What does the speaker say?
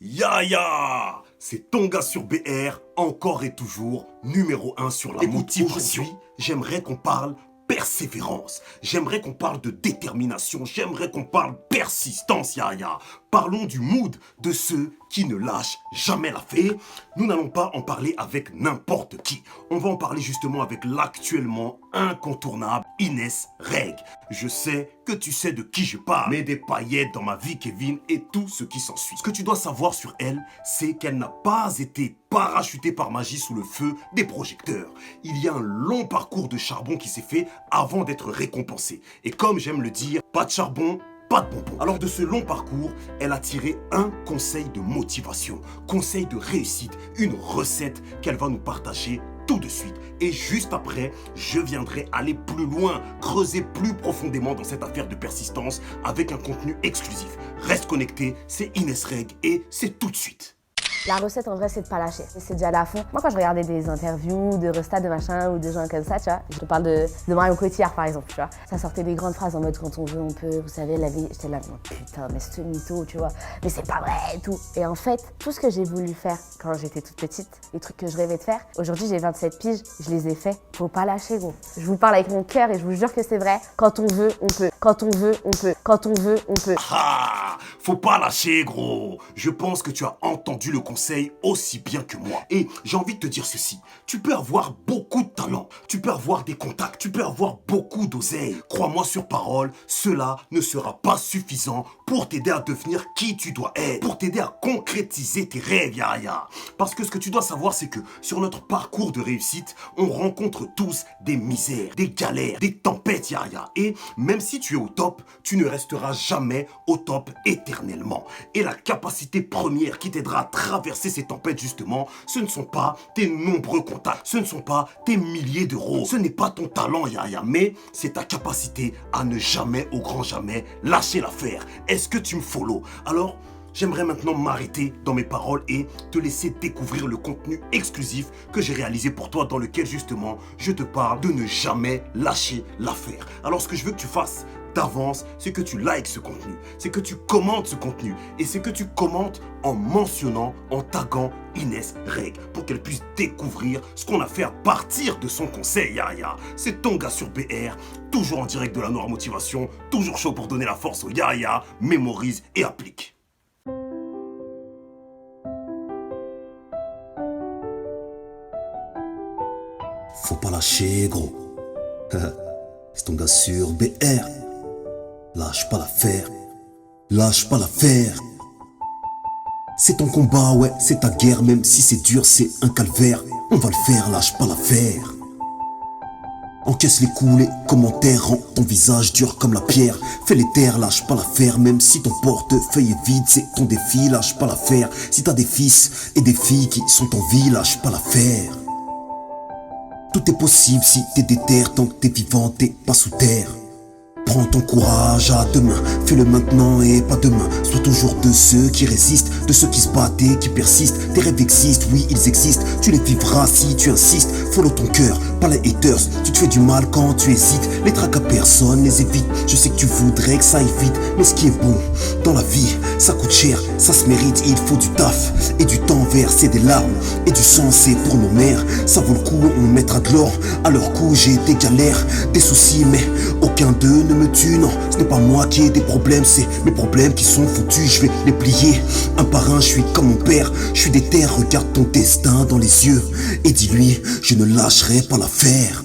Ya c'est ton gars sur BR, encore et toujours, numéro 1 sur la motivation. Aujourd'hui, j'aimerais qu'on parle persévérance, j'aimerais qu'on parle de détermination, j'aimerais qu'on parle persistance, ya. Parlons du mood de ceux qui ne lâchent jamais l'affaire. Et nous n'allons pas en parler avec n'importe qui. On va en parler justement avec l'actuellement incontournable Inès Reg. Je sais que tu sais de qui je parle. Mets des paillettes dans ma vie, Kevin, et tout ce qui s'ensuit. Ce que tu dois savoir sur elle, c'est qu'elle n'a pas été parachutée par magie sous le feu des projecteurs. Il y a un long parcours de charbon qui s'est fait avant d'être récompensée. Et comme j'aime le dire, pas de charbon, pas de bonbons. Alors de ce long parcours, elle a tiré un conseil de motivation, conseil de réussite, une recette qu'elle va nous partager tout de suite. Et juste après, je viendrai aller plus loin, creuser plus profondément dans cette affaire de persistance avec un contenu exclusif. Reste connecté, c'est Inès Reg et c'est tout de suite. La recette, en vrai, c'est de pas lâcher. C'est d'y aller à fond. Moi, quand je regardais des interviews de restats, de machin, ou de gens comme ça, tu vois, je te parle de Marion Cotillard, par exemple, tu vois. Ça sortait des grandes phrases en mode, quand on veut, on peut, vous savez, la vie. J'étais là, non, putain, mais c'est mytho, tu vois. Mais c'est pas vrai, et tout. Et en fait, tout ce que j'ai voulu faire quand j'étais toute petite, les trucs que je rêvais de faire, aujourd'hui, j'ai 27 piges, je les ai faits. Faut pas lâcher, gros. Je vous parle avec mon cœur et je vous jure que c'est vrai. Quand on veut, on peut. Quand on veut, on peut. Quand on veut, on peut. Ah, faut pas lâcher, gros. Je pense que tu as entendu le conseil aussi bien que moi. Et j'ai envie de te dire ceci. Tu peux avoir beaucoup de talent, tu peux avoir des contacts, tu peux avoir beaucoup d'oseille. Crois-moi sur parole, cela ne sera pas suffisant pour t'aider à devenir qui tu dois être, pour t'aider à concrétiser tes rêves, ya. Parce que ce que tu dois savoir, c'est que sur notre parcours de réussite, on rencontre tous des misères, des galères, des tempêtes, ya. Et même si tu es au top, tu ne resteras jamais au top éternellement. Et la capacité première qui t'aidera à traverser ces tempêtes, justement, ce ne sont pas tes nombreux contacts, ce ne sont pas tes milliers d'euros, ce n'est pas ton talent, ya, mais c'est ta capacité à ne jamais, au grand jamais, lâcher l'affaire. Est-ce que tu me follow? Alors, j'aimerais maintenant m'arrêter dans mes paroles et te laisser découvrir le contenu exclusif que j'ai réalisé pour toi, dans lequel justement je te parle de ne jamais lâcher l'affaire. Alors ce que je veux que tu fasses d'avance, c'est que tu likes ce contenu, c'est que tu commentes ce contenu et c'est que tu commentes en mentionnant, en taguant Inès Reg pour qu'elle puisse découvrir ce qu'on a fait à partir de son conseil, ya. C'est ton gars sur BR, toujours en direct de la Noire Motivation, toujours chaud pour donner la force au ya, mémorise et applique. Faut pas lâcher, gros. C'est ton gars sur BR. Lâche pas l'affaire. Lâche pas l'affaire. C'est ton combat, ouais, c'est ta guerre. Même si c'est dur, c'est un calvaire. On va le faire, lâche pas l'affaire. Encaisse les coups, les commentaires, rends ton visage dur comme la pierre. Fais les terres, lâche pas l'affaire. Même si ton portefeuille est vide, c'est ton défi, lâche pas l'affaire. Si t'as des fils et des filles qui sont en vie, lâche pas l'affaire. Tout est possible si t'es déter, tant que t'es vivant, t'es pas sous terre. Prends ton courage à deux mains, fais-le maintenant et pas demain. Sois toujours de ceux qui résistent, de ceux qui se battent et qui persistent. Tes rêves existent, oui ils existent, tu les vivras si tu insistes. Follow ton cœur, pas les haters, tu te fais du mal quand tu hésites. Les tracas personne les évite, je sais que tu voudrais que ça aille vite. Mais ce qui est bon dans la vie, ça coûte cher, ça se mérite. Il faut du taf et du temps verser des larmes et du sang, c'est pour nos mères. Ça vaut le coup, on mettra de l'or. À leur coup j'ai des galères, des soucis, mais aucun d'eux ne me tue. Non, ce n'est pas moi qui ai des problèmes, c'est mes problèmes qui sont foutus. Je vais les plier un par un, je suis comme mon père. Je suis déter, regarde ton destin dans les yeux et dis-lui, je ne lâcherai pas l'affaire.